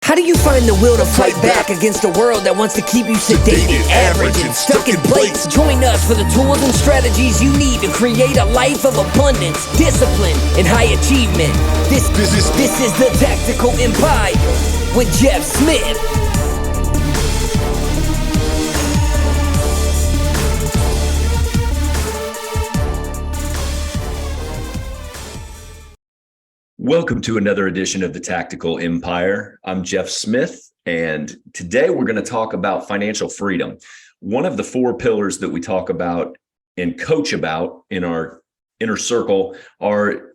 How do you find the will to fight back against a world that wants to keep you sedated, average, and stuck in plates? Join us for the tools and strategies you need to create a life of abundance, discipline, and high achievement. This is the Tactical Empire with Jeff Smith. Welcome to another edition of the Tactical Empire. I'm Jeff Smith, and today we're going to talk about financial freedom. One of the four pillars that we talk about and coach about in our inner circle are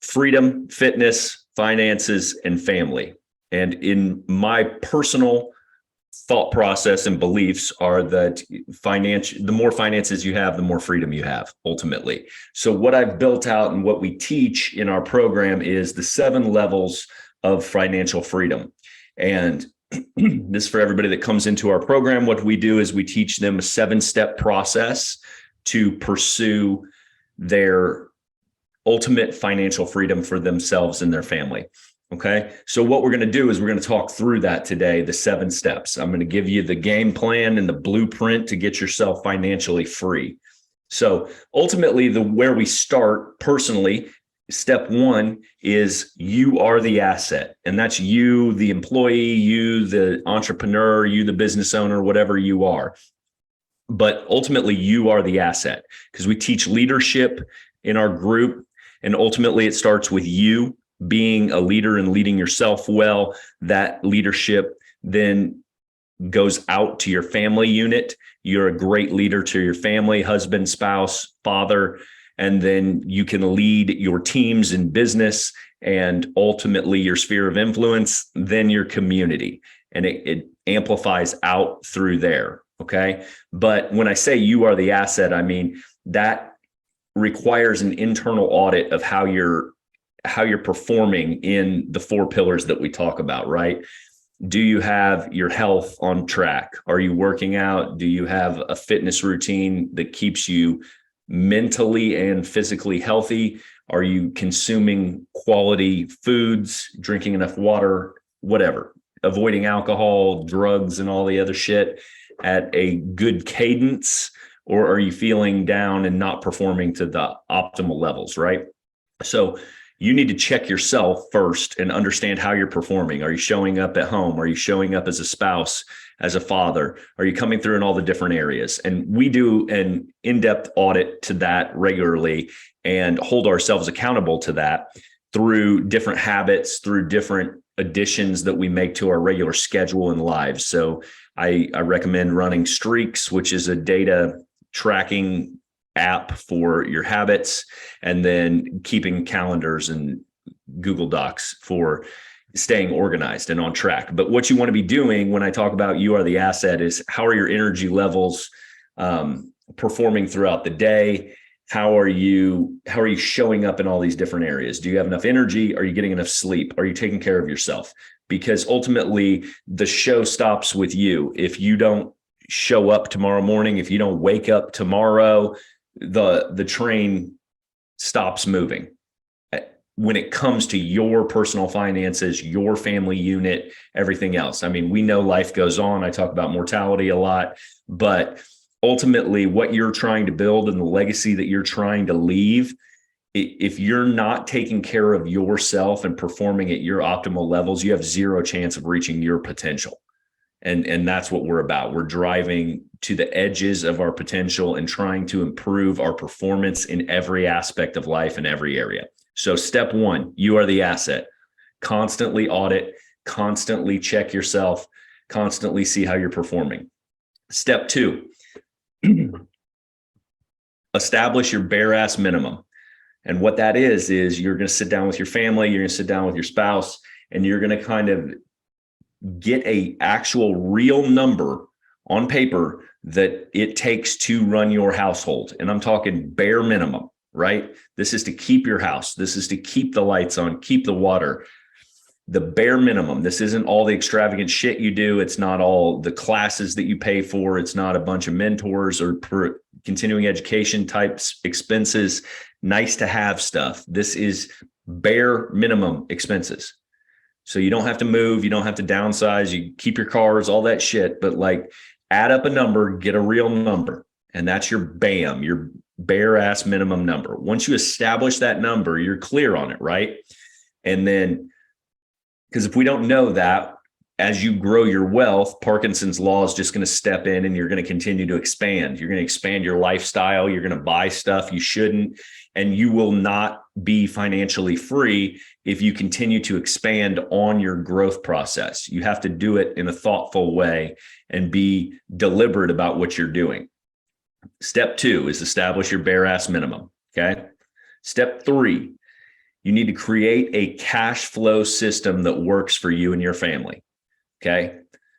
freedom, fitness, finances, and family. And in my personal thought process and beliefs are that the more finances you have, the more freedom you have, ultimately. So what I've built out and what we teach in our program is the 7 levels of financial freedom. And this is for everybody that comes into our program. What we do is we teach them a 7-step process to pursue their ultimate financial freedom for themselves and their family. Okay, so what we're going to do is we're going to talk through that today, the 7 steps. I'm going to give you the game plan and the blueprint to get yourself financially free. So ultimately, where we start personally, step 1 is you are the asset. And that's you, the employee, you, the entrepreneur, you, the business owner, whatever you are. But ultimately, you are the asset because we teach leadership in our group. And ultimately, it starts with you being a leader and leading yourself well. That leadership then goes out to your family unit. You're a great leader to your family, husband, spouse, father, and then you can lead your teams in business and ultimately your sphere of influence, then your community. And it amplifies out through there. Okay. But when I say you are the asset, I mean, that requires an internal audit of how you're performing in the 4 pillars that we talk about, right? Do you have your health on track? Are you working out? Do you have a fitness routine that keeps you mentally and physically healthy? Are you consuming quality foods, drinking enough water, whatever, avoiding alcohol, drugs, and all the other shit at a good cadence? Or are you feeling down and not performing to the optimal levels, right? So you need to check yourself first and understand how you're performing. Are you showing up at home? Are you showing up as a spouse, as a father? Are you coming through in all the different areas? And we do an in-depth audit to that regularly and hold ourselves accountable to that through different habits, through different additions that we make to our regular schedule and lives. So I recommend running Streaks, which is a data tracking app for your habits, and then keeping calendars and Google Docs for staying organized and on track. But what you want to be doing when I talk about you are the asset is how are your energy levels performing throughout the day? How are you showing up in all these different areas? Do you have enough energy? Are you getting enough sleep? Are you taking care of yourself? Because ultimately the show stops with you. If you don't show up tomorrow morning, if you don't wake up tomorrow, the train stops moving. When it comes to your personal finances, your family unit, everything else. I mean, we know life goes on. I talk about mortality a lot, but ultimately what you're trying to build and the legacy that you're trying to leave, if you're not taking care of yourself and performing at your optimal levels, you have 0 chance of reaching your potential. And that's what we're about. We're driving to the edges of our potential and trying to improve our performance in every aspect of life in every area. So step 1, you are the asset. Constantly audit, constantly check yourself, constantly see how you're performing. Step 2, establish your bare ass minimum. And what that is you're going to sit down with your family, you're going to sit down with your spouse, and you're going to kind of get a actual real number on paper that it takes to run your household. And I'm talking bare minimum, right? This is to keep your house. This is to keep the lights on, keep the water, the bare minimum. This isn't all the extravagant shit you do. It's not all the classes that you pay for. It's not a bunch of mentors or continuing education types expenses, nice to have stuff. This is bare minimum expenses. So you don't have to move, you don't have to downsize, you keep your cars, all that shit, but like add up a number, get a real number. And that's your BAM, your bare ass minimum number. Once you establish that number, you're clear on it, right? And then, because if we don't know that, as you grow your wealth, Parkinson's law is just going to step in and you're going to continue to expand. You're going to expand your lifestyle. You're going to buy stuff you shouldn't, and you will not be financially free if you continue to expand on your growth process. You have to do it in a thoughtful way and be deliberate about what you're doing. Step 2 is establish your bare ass minimum. Okay. Step 3, you need to create a cash flow system that works for you and your family. Okay.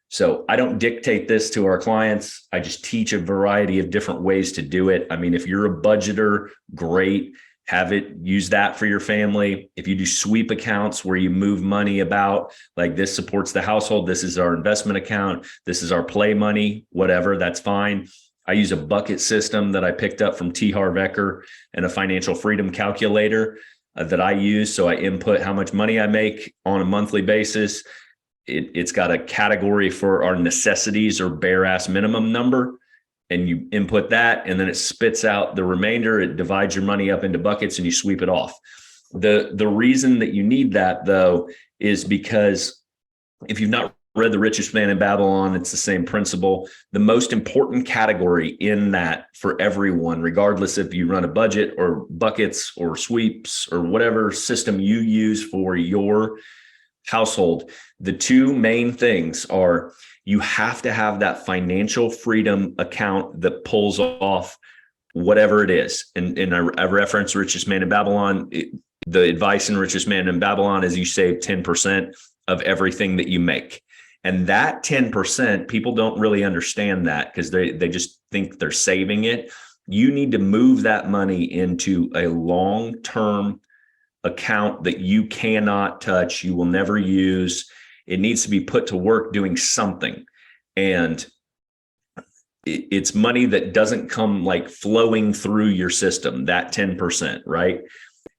So I don't dictate this to our clients. I just teach a variety of different ways to do it. I mean, if you're a budgeter, great. Have it, use that for your family. If you do sweep accounts where you move money about, like this supports the household, this is our investment account, this is our play money, whatever, that's fine. I use a bucket system that I picked up from T. Harv Eker and a financial freedom calculator that I use. So I input how much money I make on a monthly basis. It's got a category for our necessities or bare ass minimum number. And you input that, and then it spits out the remainder. It divides your money up into buckets and you sweep it off. The reason that you need that, though, is because if you've not read The Richest Man in Babylon, it's the same principle. The most important category in that for everyone, regardless if you run a budget or buckets or sweeps or whatever system you use for your household, the two main things are you have to have that financial freedom account that pulls off whatever it is. And I reference Richest Man in Babylon. The advice in Richest Man in Babylon is you save 10% of everything that you make. And that 10%, people don't really understand that because they just think they're saving it. You need to move that money into a long-term account that you cannot touch, you will never use. It needs to be put to work doing something. And it's money that doesn't come like flowing through your system, that 10%, right?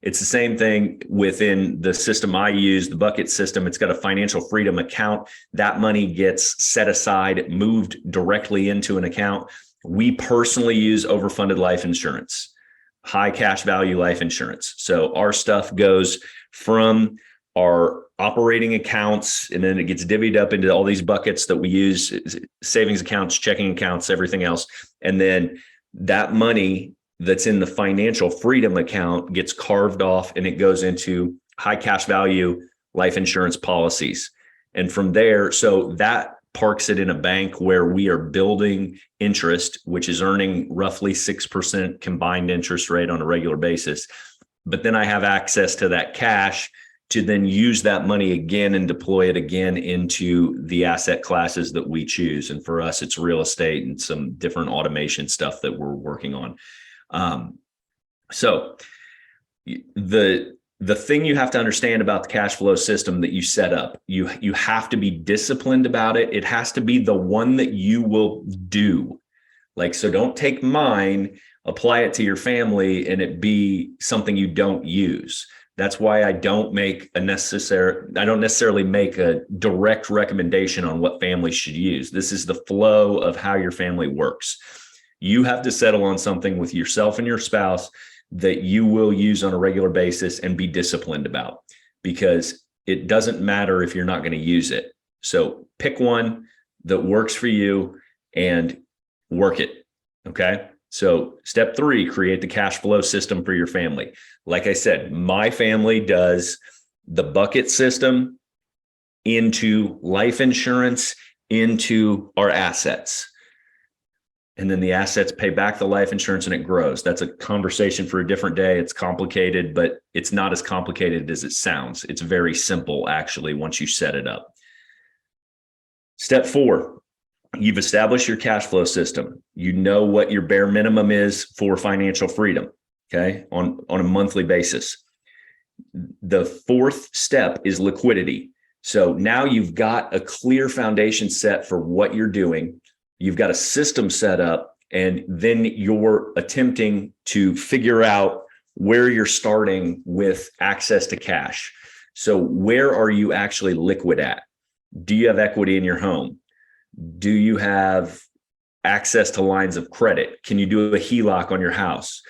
It's the same thing within the system I use, the bucket system. It's got a financial freedom account. That money gets set aside, moved directly into an account. We personally use overfunded life insurance, high cash value life insurance. So our stuff goes from our operating accounts, and then it gets divvied up into all these buckets that we use, savings accounts, checking accounts, everything else. And then that money that's in the financial freedom account gets carved off and it goes into high cash value life insurance policies. And from there, so that parks it in a bank where we are building interest, which is earning roughly 6% combined interest rate on a regular basis. But then I have access to that cash to then use that money again and deploy it again into the asset classes that we choose. And for us, it's real estate and some different automation stuff that we're working on. So the thing you have to understand about the cash flow system that you set up, you have to be disciplined about it. It has to be the one that you will do. Like, so don't take mine, apply it to your family, and it be something you don't use. That's why I don't necessarily make a direct recommendation on what families should use. This is the flow of how your family works. You have to settle on something with yourself and your spouse that you will use on a regular basis and be disciplined about, because it doesn't matter if you're not going to use it. So pick one that works for you and work it. Okay. So step 3, create the cash flow system for your family. Like I said, my family does the bucket system into life insurance, into our assets. And then the assets pay back the life insurance and it grows. That's a conversation for a different day. It's complicated, but it's not as complicated as it sounds. It's very simple, actually, once you set it up. Step 4, you've established your cash flow system. You know what your bare minimum is for financial freedom, okay, on a monthly basis. The 4th step is liquidity. So now you've got a clear foundation set for what you're doing. You've got a system set up, and then you're attempting to figure out where you're starting with access to cash. So where are you actually liquid at? Do you have equity in your home? Do you have access to lines of credit? Can you do a HELOC on your house?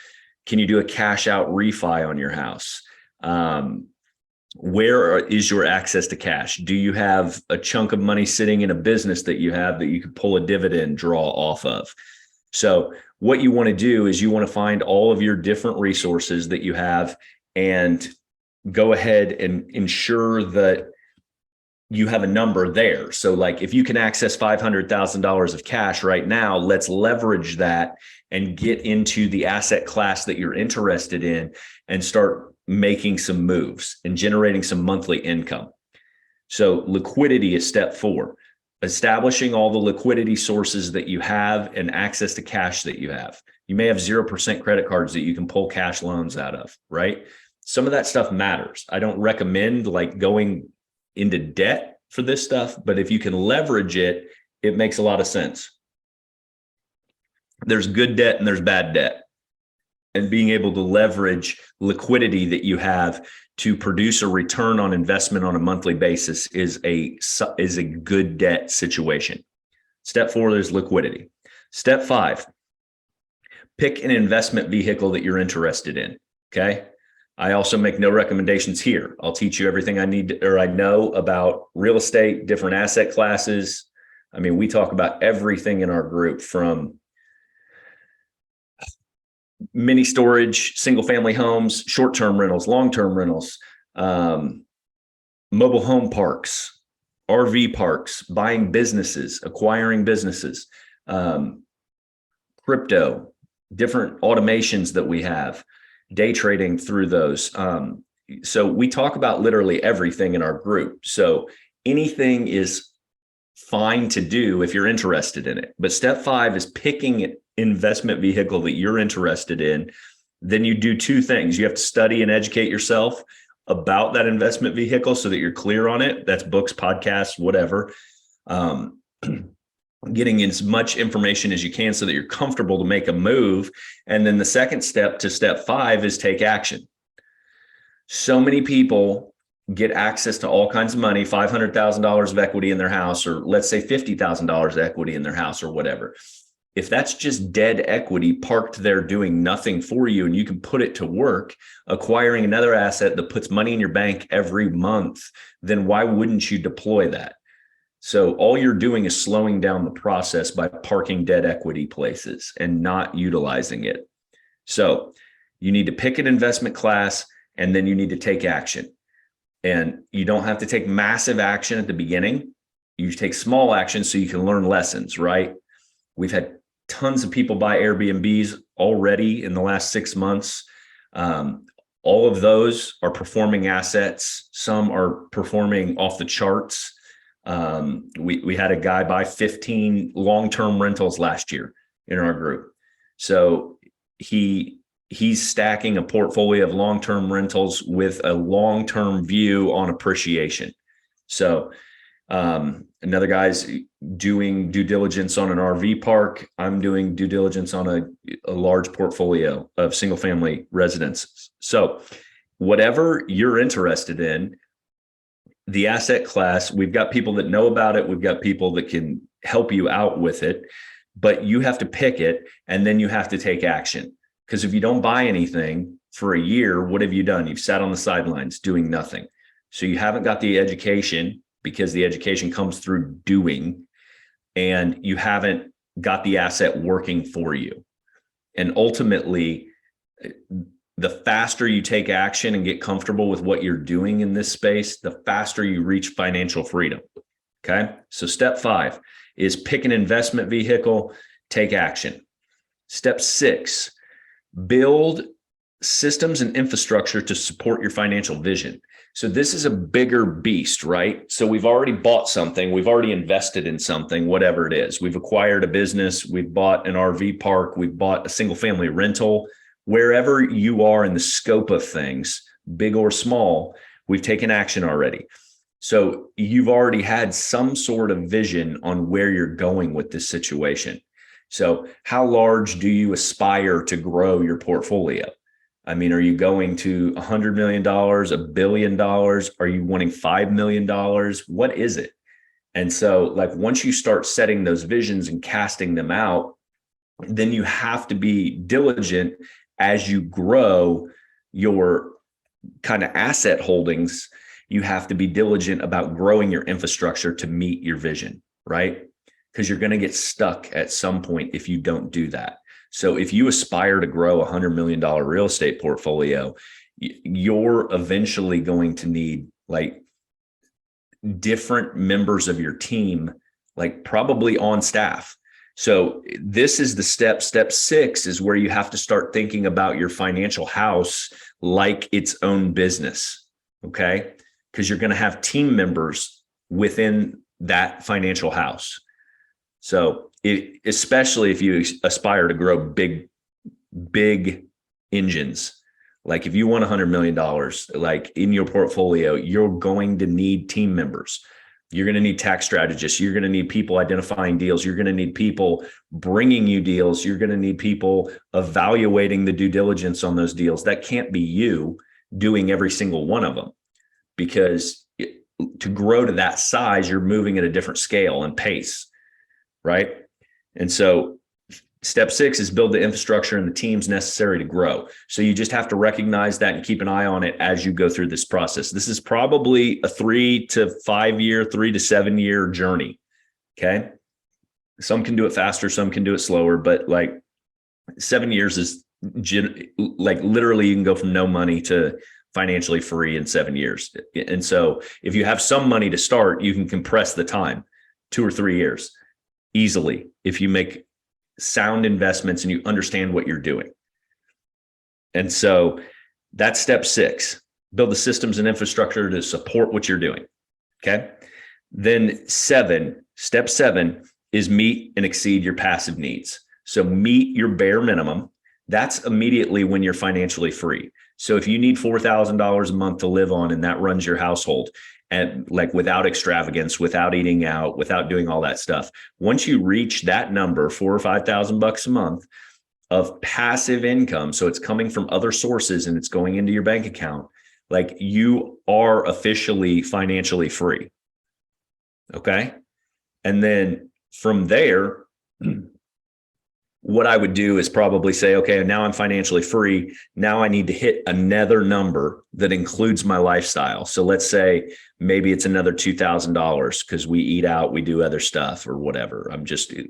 Can you do a cash out refi on your house? Where is your access to cash? Do you have a chunk of money sitting in a business that you have that you could pull a dividend draw off of? So what you want to do is you want to find all of your different resources that you have and go ahead and ensure that you have a number there. So like if you can access $500,000 of cash right now, let's leverage that and get into the asset class that you're interested in and start making some moves and generating some monthly income. So liquidity is step 4, establishing all the liquidity sources that you have and access to cash that you have. You may have 0% credit cards that you can pull cash loans out of, right? Some of that stuff matters. I don't recommend like going into debt for this stuff, but if you can leverage it, it makes a lot of sense. There's good debt and there's bad debt. And being able to leverage liquidity that you have to produce a return on investment on a monthly basis is a good debt situation. Step 4 is liquidity. Step 5, pick an investment vehicle that you're interested in. Okay. I also make no recommendations here. I'll teach you everything I need or I know about real estate, different asset classes. I mean, we talk about everything in our group, from mini storage, single family homes, short-term rentals, long-term rentals, mobile home parks, RV parks, buying businesses, acquiring businesses, crypto, different automations that we have, day trading through those. So we talk about literally everything in our group. So anything is fine to do if you're interested in it. But step 5 is picking an investment vehicle that you're interested in. Then you do 2 things. You have to study and educate yourself about that investment vehicle so that you're clear on it. That's books, podcasts, whatever. Getting as much information as you can so that you're comfortable to make a move. And then the second step to step 5 is take action. So many people get access to all kinds of money, $500,000 of equity in their house, or let's say $50,000 equity in their house or whatever. If that's just dead equity parked there doing nothing for you, and you can put it to work, acquiring another asset that puts money in your bank every month, then why wouldn't you deploy that? So all you're doing is slowing down the process by parking dead equity places and not utilizing it. So you need to pick an investment class, and then you need to take action. And you don't have to take massive action at the beginning. You take small action so you can learn lessons, right? We've had tons of people buy Airbnbs already in the last 6 months. All of those are performing assets. Some are performing off the charts. We had a guy buy 15 long-term rentals last year in our group. So he's stacking a portfolio of long-term rentals with a long-term view on appreciation. So another guy's doing due diligence on an RV park. I'm doing due diligence on a large portfolio of single-family residences. So whatever you're interested in, the asset class, we've got people that know about it. We've got people that can help you out with it, but you have to pick it, and then you have to take action. Because if you don't buy anything for a year, what have you done? You've sat on the sidelines doing nothing. So you haven't got the education, because the education comes through doing, and you haven't got the asset working for you. And ultimately, the faster you take action and get comfortable with what you're doing in this space, the faster you reach financial freedom. Okay. So step 5 is pick an investment vehicle, take action. Step 6, build systems and infrastructure to support your financial vision. So this is a bigger beast, right? So we've already bought something. We've already invested in something, whatever it is. We've acquired a business. We've bought an RV park. We've bought a single family rental. Wherever you are in the scope of things, big or small, we've taken action already. So you've already had some sort of vision on where you're going with this situation. So how large do you aspire to grow your portfolio? I mean, are you going to $100 million, $1 billion? Are you wanting $5 million? What is it? And so like once you start setting those visions and casting them out, then you have to be diligent as you grow your kind of asset holdings. You have to be diligent about growing your infrastructure to meet your vision, right? Because you're going to get stuck at some point if you don't do that. So if you aspire to grow a $100 million real estate portfolio, you're eventually going to need like different members of your team, like probably on staff. So this is the step. Step 6 is where you have to start thinking about your financial house like its own business, okay? Because you're going to have team members within that financial house. So especially if you aspire to grow big engines, like if you want $100 million, like in your portfolio, you're going to need team members. You're going to need tax strategists. You're going to need people identifying deals. You're going to need people bringing you deals. You're going to need people evaluating the due diligence on those deals. That can't be you doing every single one of them, because to grow to that size, you're moving at a different scale and pace, right? And so step 6 is build the infrastructure and the teams necessary to grow. So you just have to recognize that and keep an eye on it as you go through this process. This is probably a 3 to 5 year, 3 to 7 year journey. Okay. Some can do it faster, some can do it slower, but like 7 years is like literally you can go from no money to financially free in 7 years. And so if you have some money to start, you can compress the time 2 or 3 years easily if you make sound investments and you understand what you're doing. And so that's step 6, build the systems and infrastructure to support what you're doing. Okay. Then step 7 is meet and exceed your passive needs. So meet your bare minimum. That's immediately when you're financially free. So if you need $4,000 a month to live on and that runs your household, and like without extravagance, without eating out, without doing all that stuff, once you reach that number, $4,000 or $5,000 a month of passive income, so it's coming from other sources and it's going into your bank account, like you are officially financially free. Okay. And then from there, what I would do is probably say, okay, now I'm financially free. Now I need to hit another number that includes my lifestyle. So let's say maybe it's another $2,000 because we eat out, we do other stuff or whatever.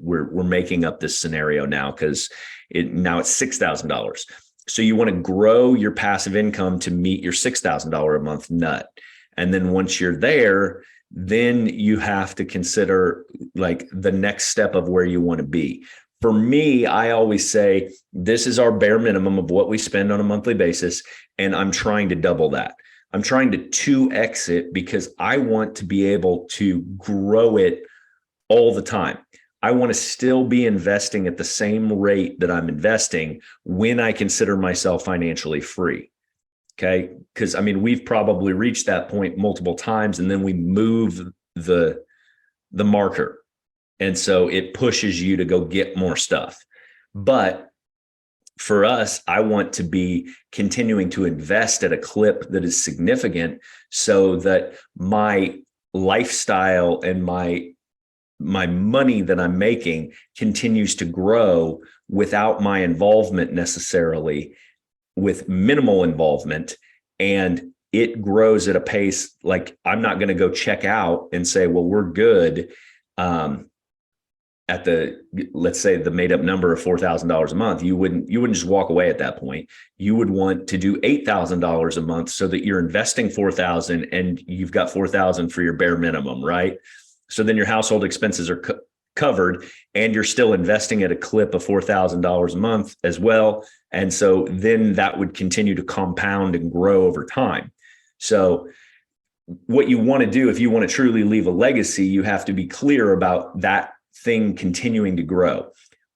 We're making up this scenario now because now it's $6,000. So you want to grow your passive income to meet your $6,000 a month nut. And then once you're there, then you have to consider like the next step of where you want to be. For me, I always say, this is our bare minimum of what we spend on a monthly basis. And I'm trying to double that. I'm trying to 2x it because I want to be able to grow it all the time. I want to still be investing at the same rate that I'm investing when I consider myself financially free. Okay. Because I mean, we've probably reached that point multiple times and then we move the marker. And so it pushes you to go get more stuff. But for us, I want to be continuing to invest at a clip that is significant so that my lifestyle and my money that I'm making continues to grow without my involvement necessarily, with minimal involvement. And it grows at a pace like I'm not going to go check out and say, well, we're good. At let's say the made up number of $4,000 a month, you wouldn't just walk away at that point. You would want to do $8,000 a month so that you're investing $4,000 and you've got $4,000 for your bare minimum, right? So then your household expenses are covered and you're still investing at a clip of $4,000 a month as well. And so then that would continue to compound and grow over time. So what you want to do, if you want to truly leave a legacy, you have to be clear about that thing continuing to grow.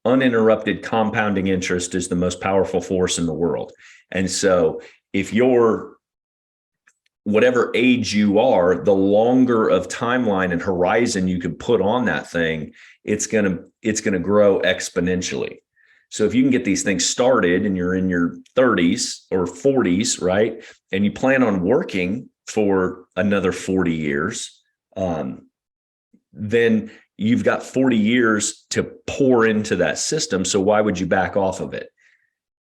Uninterrupted compounding interest is the most powerful force in the world. And so if you're whatever age you are, the longer of timeline and horizon you can put on that thing, it's going to grow exponentially. So if you can get these things started and you're in your 30s or 40s, right, and you plan on working for another 40 years, then you've got 40 years to pour into that system. So why would you back off of it?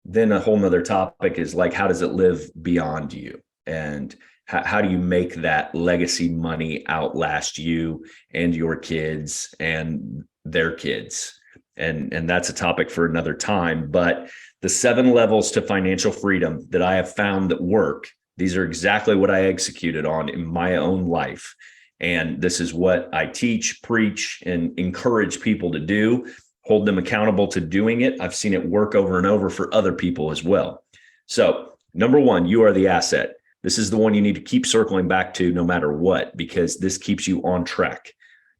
Then a whole nother topic is like, how does it live beyond you? And how do you make that legacy money outlast you and your kids and their kids? And that's a topic for another time. But the 7 levels to financial freedom that I have found that work, these are exactly what I executed on in my own life. And this is what I teach, preach, and encourage people to do, hold them accountable to doing it. I've seen it work over and over for other people as well. So number 1, you are the asset. This is the one you need to keep circling back to no matter what, because this keeps you on track.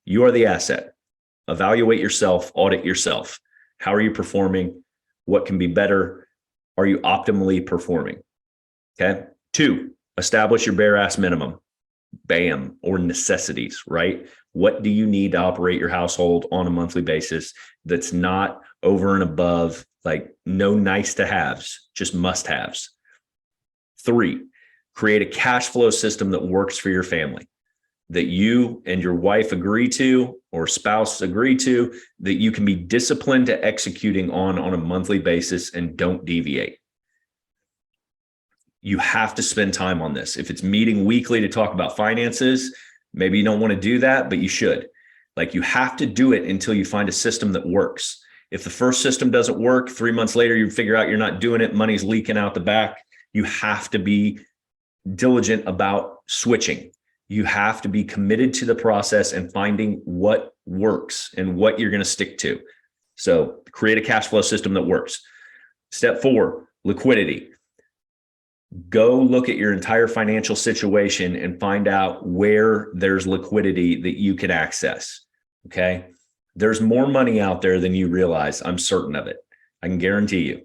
You are the asset. Evaluate yourself, audit yourself. How are you performing? What can be better? Are you optimally performing? Okay. 2, establish your bare ass minimum. BAM, or necessities, right? What do you need to operate your household on a monthly basis that's not over and above, like no nice to haves, just must haves? 3, create a cash flow system that works for your family, that you and your wife agree to or spouse agree to, that you can be disciplined to executing on a monthly basis and don't deviate. You have to spend time on this. If it's meeting weekly to talk about finances, maybe you don't want to do that, but you should. Like, you have to do it until you find a system that works. If the first system doesn't work, 3 months later, you figure out you're not doing it, money's leaking out the back. You have to be diligent about switching. You have to be committed to the process and finding what works and what you're going to stick to. So create a cash flow system that works. Step 4, liquidity. Go look at your entire financial situation and find out where there's liquidity that you can access. Okay. There's more money out there than you realize. I'm certain of it. I can guarantee you,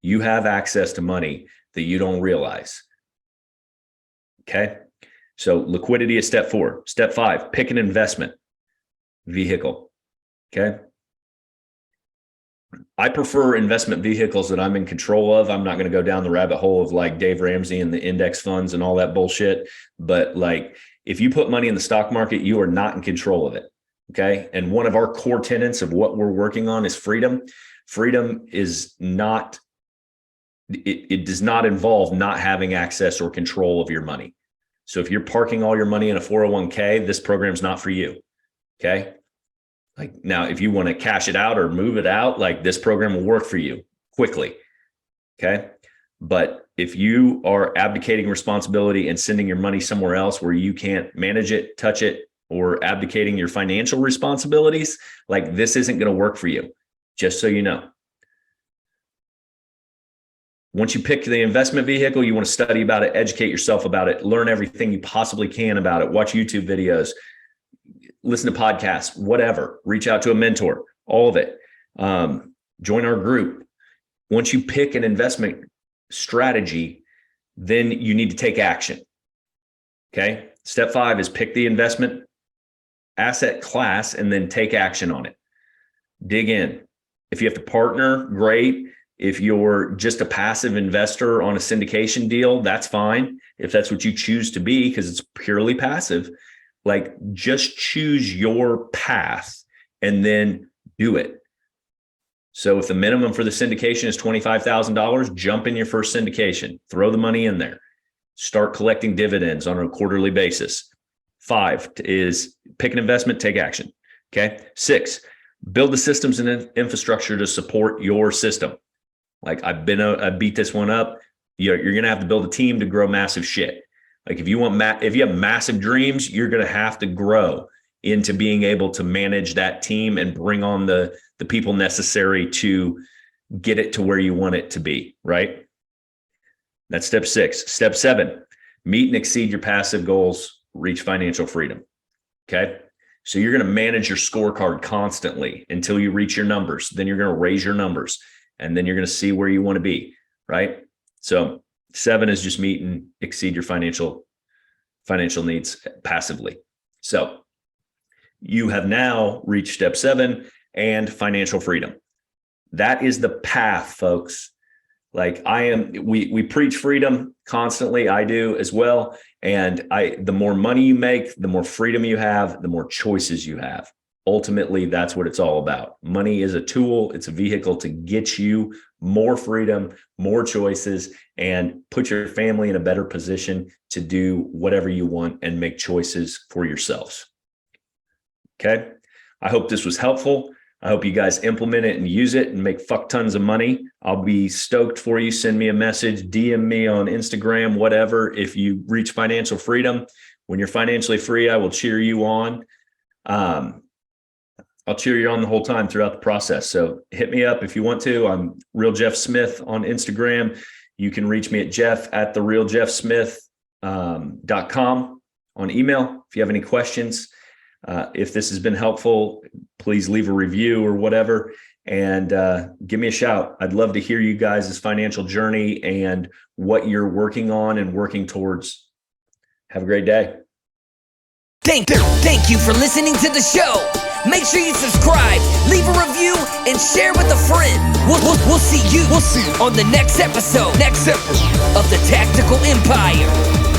you have access to money that you don't realize. Okay. So liquidity is step 4. Step 5, pick an investment vehicle. Okay. I prefer investment vehicles that I'm in control of. I'm not going to go down the rabbit hole of like Dave Ramsey and the index funds and all that bullshit. But like, if you put money in the stock market, you are not in control of it. Okay. And one of our core tenets of what we're working on is freedom. Freedom is not, it does not involve not having access or control of your money. So if you're parking all your money in a 401k, this program's not for you. Okay. Like, now, if you want to cash it out or move it out, like, this program will work for you quickly. Okay. But if you are abdicating responsibility and sending your money somewhere else where you can't manage it, touch it, or abdicating your financial responsibilities, like, this isn't going to work for you, just so you know. Once you pick the investment vehicle, you want to study about it, educate yourself about it, learn everything you possibly can about it, watch YouTube videos, listen to podcasts, whatever, reach out to a mentor, all of it. Join our group. Once you pick an investment strategy, then you need to take action. Okay. Step 5 is pick the investment asset class and then take action on it. Dig in. If you have to partner, great. If you're just a passive investor on a syndication deal, that's fine. If that's what you choose to be, because it's purely passive, like, just choose your path and then do it. So if the minimum for the syndication is $25,000, jump in your first syndication, throw the money in there, start collecting dividends on a quarterly basis. 5 is pick an investment, take action. Okay. 6, build the systems and infrastructure to support your system. Like, I beat this one up. You're going to have to build a team to grow massive shit. Like, if you have massive dreams, you're going to have to grow into being able to manage that team and bring on the people necessary to get it to where you want it to be, right? That's step 6. Step 7, meet and exceed your passive goals, reach financial freedom. Okay. So you're going to manage your scorecard constantly until you reach your numbers. Then you're going to raise your numbers, and then you're going to see where you want to be, right? So 7 is just meet and exceed your financial needs passively. So you have now reached step 7 and financial freedom. That is the path, folks. Like we preach freedom constantly. I do as well. And the more money you make, the more freedom you have, the more choices you have. Ultimately, that's what it's all about. Money is a tool. It's a vehicle to get you more freedom, more choices, and put your family in a better position to do whatever you want and make choices for yourselves. Okay. I hope this was helpful. I hope you guys implement it and use it and make fuck tons of money. I'll be stoked for you. Send me a message, DM me on Instagram, whatever. If you reach financial freedom, when you're financially free, I will cheer you on. I'll cheer you on the whole time throughout the process. So hit me up if you want to. I'm Real Jeff Smith on Instagram. You can reach me at jeff@therealjeffsmith.com on email if you have any questions. If this has been helpful, please leave a review or whatever, and give me a shout. I'd love to hear you guys' financial journey and what you're working on and working towards. Have a great day. Thank you for listening to the show. Make sure you subscribe, leave a review, and share with a friend. We'll see you on the next episode of the Tactical Empire.